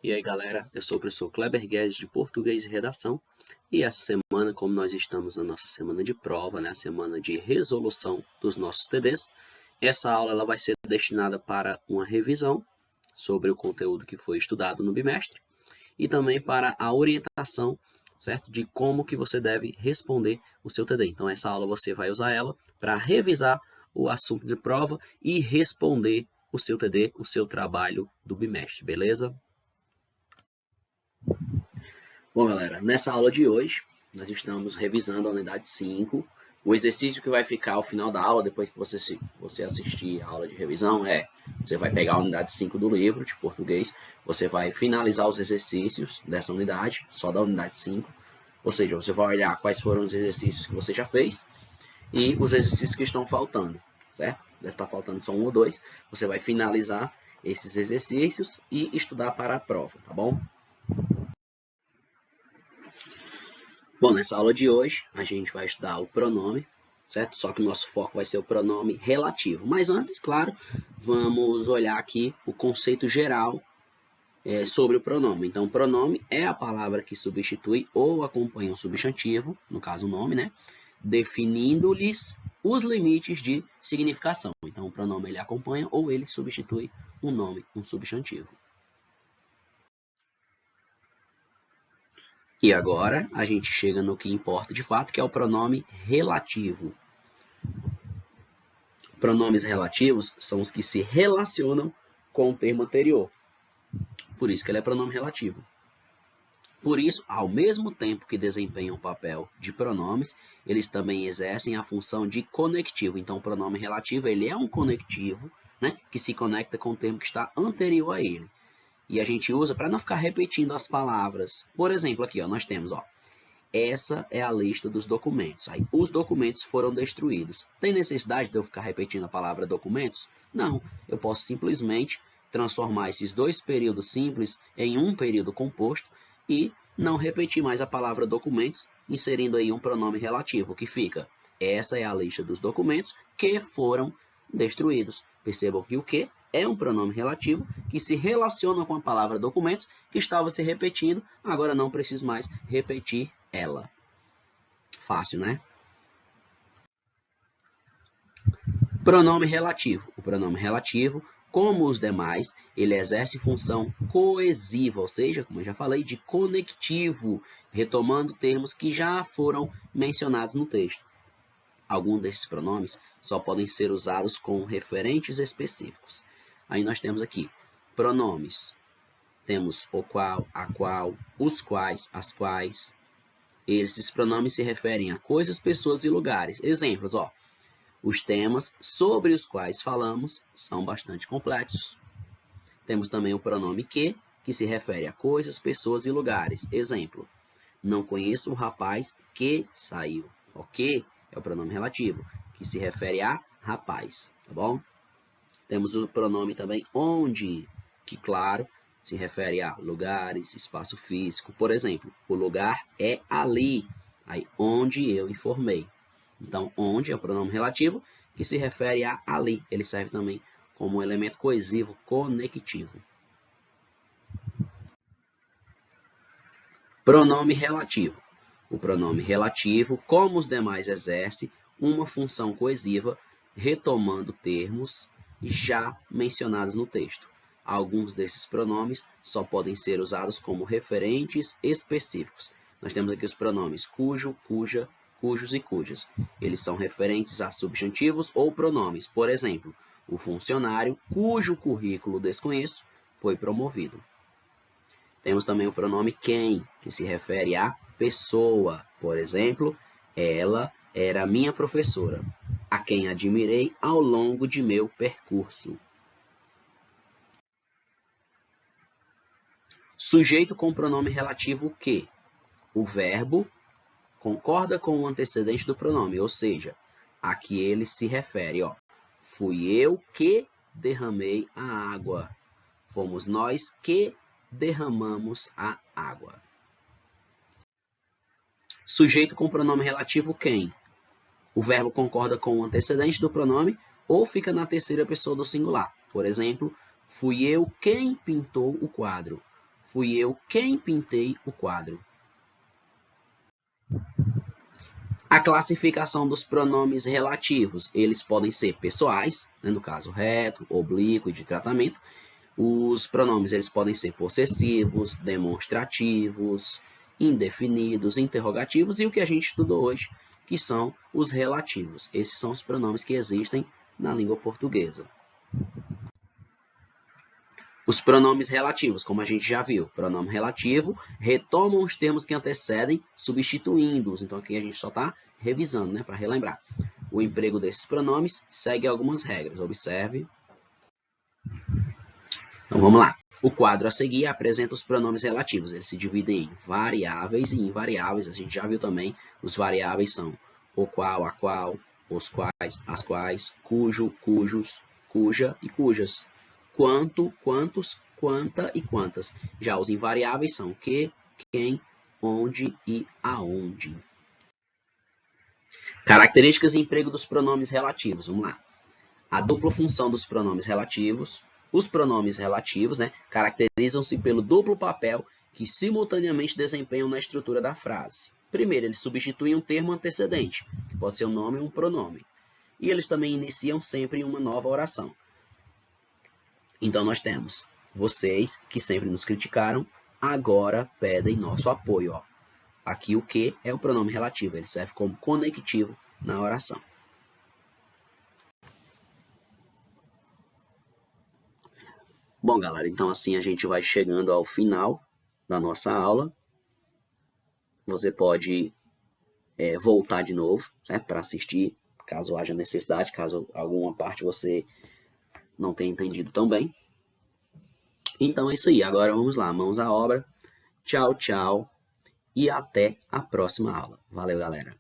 E aí galera, eu sou o professor Kleber Guedes de Português e Redação e essa semana, como nós estamos na nossa semana de prova, a semana de resolução dos nossos TDs, essa aula ela vai ser destinada para uma revisão sobre o conteúdo que foi estudado no bimestre e também para a orientação, certo, de como que você deve responder o seu TD. Então essa aula você vai usar ela para revisar o assunto de prova e responder o seu TD, o seu trabalho do bimestre, beleza? Bom, galera, nessa aula de hoje, nós estamos revisando a unidade 5. O exercício que vai ficar ao final da aula, depois que você assistir a aula de revisão, você vai pegar a unidade 5 do livro de português, você vai finalizar os exercícios dessa unidade, só da unidade 5. Ou seja, você vai olhar quais foram os exercícios que você já fez e os exercícios que estão faltando, certo? Deve estar faltando só um ou dois. Você vai finalizar esses exercícios e estudar para a prova, tá bom? Bom, nessa aula de hoje, a gente vai estudar o pronome, certo? Só que o nosso foco vai ser o pronome relativo. Mas antes, claro, vamos olhar aqui o conceito geral sobre o pronome. Então, o pronome é a palavra que substitui ou acompanha um substantivo, no caso o nome, né? Definindo-lhes os limites de significação. Então, o pronome ele acompanha ou ele substitui um nome, um substantivo. E agora a gente chega no que importa de fato, que é o pronome relativo. Pronomes relativos são os que se relacionam com o termo anterior. Por isso que ele é pronome relativo. Por isso, ao mesmo tempo que desempenham o papel de pronomes, eles também exercem a função de conectivo. Então, o pronome relativo ele é um conectivo, né, que se conecta com o termo que está anterior a ele. E a gente usa para não ficar repetindo as palavras. Por exemplo, aqui nós temos, essa é a lista dos documentos. Aí, os documentos foram destruídos. Tem necessidade de eu ficar repetindo a palavra documentos? Não. Eu posso simplesmente transformar esses dois períodos simples em um período composto e não repetir mais a palavra documentos, inserindo aí um pronome relativo, que fica: essa é a lista dos documentos que foram destruídos. Percebam que o que é um pronome relativo que se relaciona com a palavra documentos que estava se repetindo, agora não preciso mais repetir ela. Fácil, né? Pronome relativo. O pronome relativo, como os demais, ele exerce função coesiva, ou seja, como eu já falei, de conectivo, retomando termos que já foram mencionados no texto. Alguns desses pronomes só podem ser usados com referentes específicos. Aí nós temos aqui pronomes. Temos o qual, a qual, os quais, as quais. Esses pronomes se referem a coisas, pessoas e lugares. Exemplos, os temas sobre os quais falamos são bastante complexos. Temos também o pronome que se refere a coisas, pessoas e lugares. Exemplo, não conheço o rapaz que saiu. O que é o pronome relativo, que se refere a rapaz, tá bom? Temos o pronome também onde, que, claro, se refere a lugares, espaço físico. Por exemplo, o lugar é ali, aí onde eu informei. Então, onde é o pronome relativo, que se refere a ali. Ele serve também como um elemento coesivo, conectivo. Pronome relativo. O pronome relativo, como os demais, exerce uma função coesiva, retomando termos já mencionados no texto. Alguns desses pronomes só podem ser usados como referentes específicos. Nós temos aqui os pronomes cujo, cuja, cujos e cujas. Eles são referentes a substantivos ou pronomes. Por exemplo, o funcionário cujo currículo desconheço foi promovido. Temos também o pronome quem, que se refere à pessoa. Por exemplo, ela era minha professora, a quem admirei ao longo de meu percurso. Sujeito com pronome relativo que. O verbo concorda com o antecedente do pronome, ou seja, a que ele se refere. Fui eu que derramei a água. Fomos nós que derramamos a água. Sujeito com pronome relativo quem. O verbo concorda com o antecedente do pronome ou fica na terceira pessoa do singular. Por exemplo, fui eu quem pintou o quadro. fui eu quem pintei o quadro. A classificação dos pronomes relativos, eles podem ser pessoais, né, no caso reto, oblíquo e de tratamento. Os pronomes eles podem ser possessivos, demonstrativos, indefinidos, interrogativos e o que a gente estudou hoje, que são os relativos. Esses são os pronomes que existem na língua portuguesa. Os pronomes relativos, como a gente já viu, pronome relativo, retomam os termos que antecedem, substituindo-os. Então, aqui a gente só está revisando, né, para relembrar. O emprego desses pronomes segue algumas regras. Observe. Então, vamos lá. O quadro a seguir apresenta os pronomes relativos. Eles se dividem em variáveis e invariáveis. A gente já viu também. Os variáveis são o qual, a qual, os quais, as quais, cujo, cujos, cuja e cujas. Quanto, quantos, quanta e quantas. Já os invariáveis são que, quem, onde e aonde. Características e emprego dos pronomes relativos. Vamos lá. A dupla função dos pronomes relativos. Os pronomes relativos, né, caracterizam-se pelo duplo papel que simultaneamente desempenham na estrutura da frase. Primeiro, eles substituem um termo antecedente, que pode ser um nome ou um pronome. E eles também iniciam sempre uma nova oração. Então, nós temos vocês, que sempre nos criticaram, agora pedem nosso apoio. Ó. Aqui o que é o pronome relativo, ele serve como conectivo na oração. Bom, galera, então assim a gente vai chegando ao final da nossa aula. Você pode voltar de novo, certo? Para assistir, caso haja necessidade, caso alguma parte você não tenha entendido tão bem. Então é isso aí, agora vamos lá, mãos à obra. Tchau, tchau e até a próxima aula. Valeu, galera!